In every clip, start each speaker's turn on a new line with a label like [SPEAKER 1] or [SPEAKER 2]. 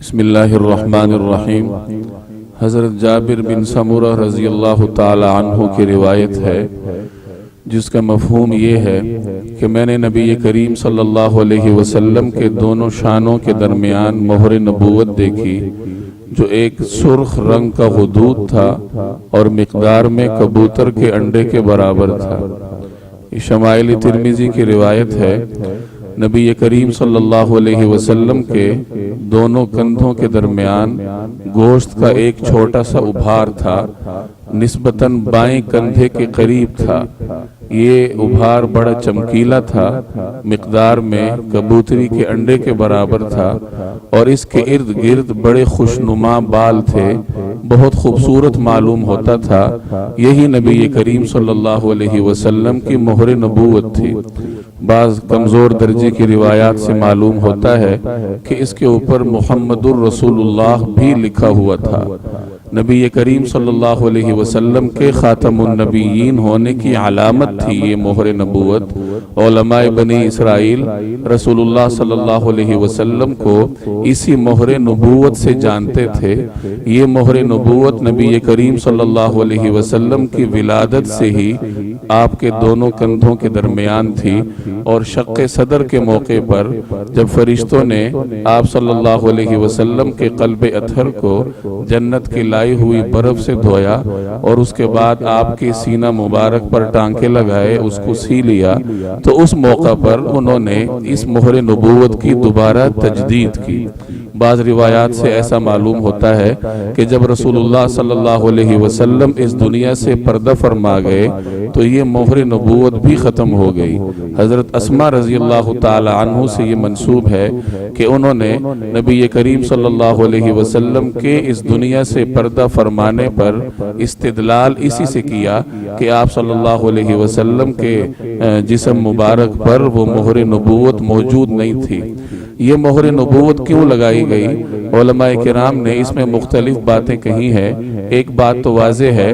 [SPEAKER 1] بسم اللہ الرحمن الرحیم۔ حضرت جابر بن سمرہ رضی اللہ تعالی عنہ کی روایت ہے جس کا مفہوم یہ ہے کہ میں نے نبی کریم صلی اللہ علیہ وسلم کے دونوں شانوں کے درمیان مہر نبوت دیکھی جو ایک سرخ رنگ کا خدود تھا اور مقدار میں کبوتر کے انڈے کے برابر تھا۔ یہ شمائل ترمذی کی روایت ہے۔ نبی کریم صلی اللہ علیہ وسلم کے دونوں کندھوں کے درمیان گوشت کا ایک چھوٹا سا ابھار تھا، نسبتاً بائیں کندھے کے قریب تھا۔ یہ ابھار بڑا چمکیلا تھا، مقدار میں کبوتری کے انڈے کے برابر تھا اور اس کے ارد گرد بڑے خوشنما بال تھے، بہت خوبصورت معلوم ہوتا تھا۔ یہی نبی کریم صلی اللہ علیہ وسلم کی مہر نبوت تھی۔ بعض کمزور درجے کی روایات سے معلوم ہوتا ہے کہ اس کے اوپر محمد الرسول اللہ بھی لکھا ہوا تھا۔ نبی کریم صلی اللہ علیہ وسلم کے خاتم النبیین ہونے کی علامت تھی یہ مہر نبوت۔ علماء بنی اسرائیل رسول اللہ صلی اللہ علیہ وسلم کو اسی مہر نبوت سے جانتے تھے۔ یہ مہر نبوت نبی کریم صلی اللہ علیہ وسلم کی ولادت سے ہی آپ کے دونوں کندھوں کے درمیان تھی، اور شق صدر کے موقع پر جب فرشتوں نے آپ صلی اللہ علیہ وسلم کے قلب اطہر کو جنت کی لائی ہوئی برف سے دھویا اور اس کے بعد آپ کے سینہ مبارک پر ٹانکے لگائے، اس کو سی لیا، تو اس موقع پر انہوں نے اس مہر نبوت کی دوبارہ تجدید کی۔ بعض روایات سے ایسا معلوم ہوتا ہے کہ جب رسول اللہ صلی اللہ علیہ وسلم اس دنیا سے پردہ فرما گئے تو یہ مہر نبوت بھی ختم ہو گئی۔ حضرت اسماء رضی اللہ تعالی عنہ سے یہ منسوب ہے کہ انہوں نے نبی کریم صلی اللہ علیہ وسلم کے اس دنیا سے پردہ فرمانے پر استدلال اسی سے کیا کہ آپ صلی اللہ علیہ وسلم کے جسم مبارک پر وہ مہر نبوت موجود نہیں تھی۔ یہ مہر نبوت کیوں لگائی گئی؟ علماء کرام نے اس میں مختلف باتیں کہی ہیں۔ ایک بات تو واضح ہے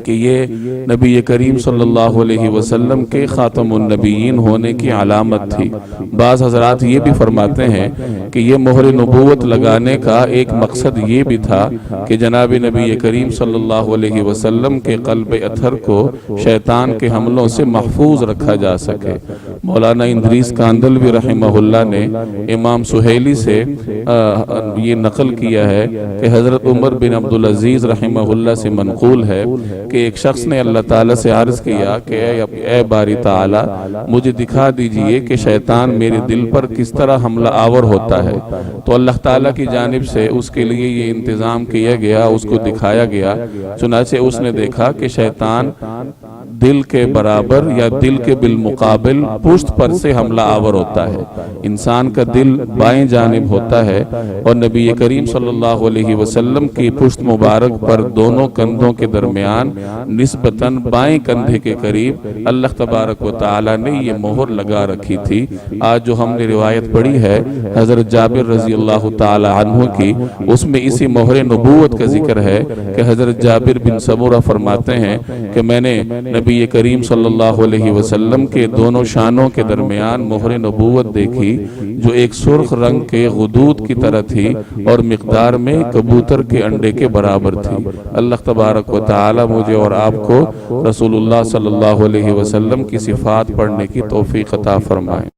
[SPEAKER 1] کہ یہ نبی کریم صلی اللہ علیہ وسلم کے خاتم النبیین ہونے کی علامت تھی۔ بعض حضرات یہ بھی فرماتے ہیں کہ یہ مہر نبوت لگانے کا ایک مقصد یہ بھی تھا کہ جناب نبی کریم صلی اللہ علیہ وسلم کے قلب اطہر کو شیطان کے حملوں سے محفوظ رکھا جا سکے۔ مولانا اندریس کاندلوی رحمہ اللہ نے امام سہیلی سے یہ نقل کیا ہے کہ حضرت عمر بن عبدالعزیز رحمہ اللہ سے منقول ہے کہ ایک شخص نے اللہ تعالیٰ سے عرض کیا کہ اے باری تعالیٰ مجھے دکھا دیجئے کہ شیطان میرے دل پر کس طرح حملہ آور ہوتا ہے۔ تو اللہ تعالیٰ کی جانب سے اس کے لیے یہ انتظام کیا گیا، اس کو دکھایا گیا۔ چنانچہ اس نے دیکھا کہ شیطان دل کے برابر یا دل کے بالمقابل پشت پر سے حملہ آور ہوتا ہے۔ انسان کا دل بائیں جانب ہوتا ہے اور نبی کریم صلی اللہ علیہ وسلم کی پشت مبارک پر دونوں کندھوں کے درمیان نسبتاً بائیں کندھے کے قریب اللہ تبارک و تعالی نے یہ مہر لگا رکھی تھی۔ آج جو ہم نے روایت پڑھی ہے حضرت جابر رضی اللہ تعالی عنہ کی، اس میں اسی مہر نبوت کا ذکر ہے کہ حضرت جابر بن سمرہ فرماتے ہیں کہ میں نے نبی کریم صلی اللہ علیہ وسلم کے دونوں شانوں کے درمیان مہر نبوت دیکھی جو ایک سرخ رنگ کے خدود کی طرح تھی اور مقدار میں کبوتر کے انڈے کے برابر تھی۔ اللہ تبارک و تعالی مجھے اور آپ کو رسول اللہ صلی اللہ علیہ وسلم کی صفات پڑھنے کی توفیق عطا فرمائے۔